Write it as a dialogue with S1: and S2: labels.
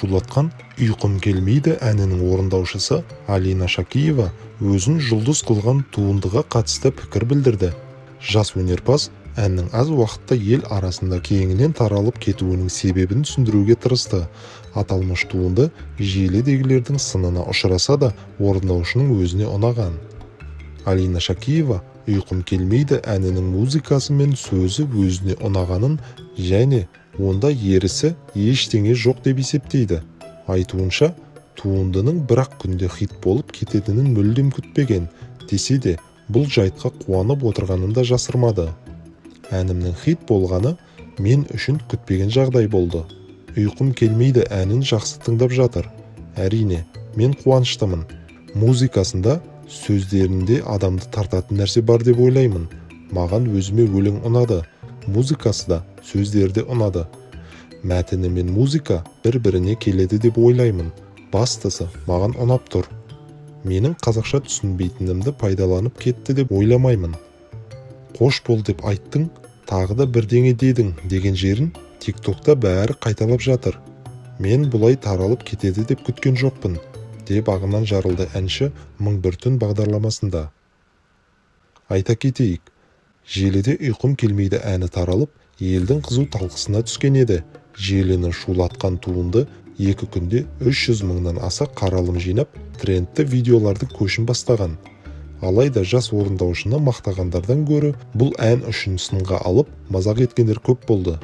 S1: шулатқан «Ұйқым келмейді» әнінің орындаушысы Алина Шакиева өзін жұлдыз қылған туындыға қатысты пікір білдірді. Жас өнерпаз әннің аз уақытта ел арасында кеңінен таралып кетуінің себебін түсіндіруге тырысты. Аталмыш туынды желідегілердің сынына ұшыраса да, орындаушының өзіне ұнаған. Алина Шакиева «Ұйқым келмейді» әнінің музыкасы мен сөзі өзіне ұнағанын және онда ерісі ештеңе жоқ деп есептейді. Айтуынша, туындының бір-ақ күнде хит болып кететінін мүлдем күтпеген, десе де бұл жайтқа қуанып отырғанын да жасырмады. Әнімнің хит болғаны мен үшін күтпеген жағдай болды. «Ұйқым келмейді» әнін жақсы тыңдап жатыр. Әрине, мен қуаныштымын. Музыкасында, сөздерінде адамды тартатын нәрсе бар деп ойлаймын. Маған өзіме өлең ұнады. Музыкасы да, сөздері де ұнады. Мәтіні мен музыка бір-біріне келеді деп ойлаймын. Бастысы маған ұнап тұр. Менің қазақша түсінбейтінімді пайдаланып кетті деп ойламаймын. Қош бол деп айттың, тағы да бірдеңе дедің деген жерін TikTokта бәрі қайталап жатыр. Мен бұлай таралып кетеді деп күткен жоқпын, деп ағынан жарылды әнші 1001 түн бағдарламасында. Айта кетейік, желіде «Ұйқым келмейді» әні таралып, елдің қызу талқысына түскен еді. Желіні шулатқан туынды 2 күнде 300 мыңнан аса қаралым жинап, трендті видеоларды көшін бастаған. Алайда жас орындаушыны мақтағандардан гөрі бұл ән үшін сынға алып, мазақ еткендер көп болды.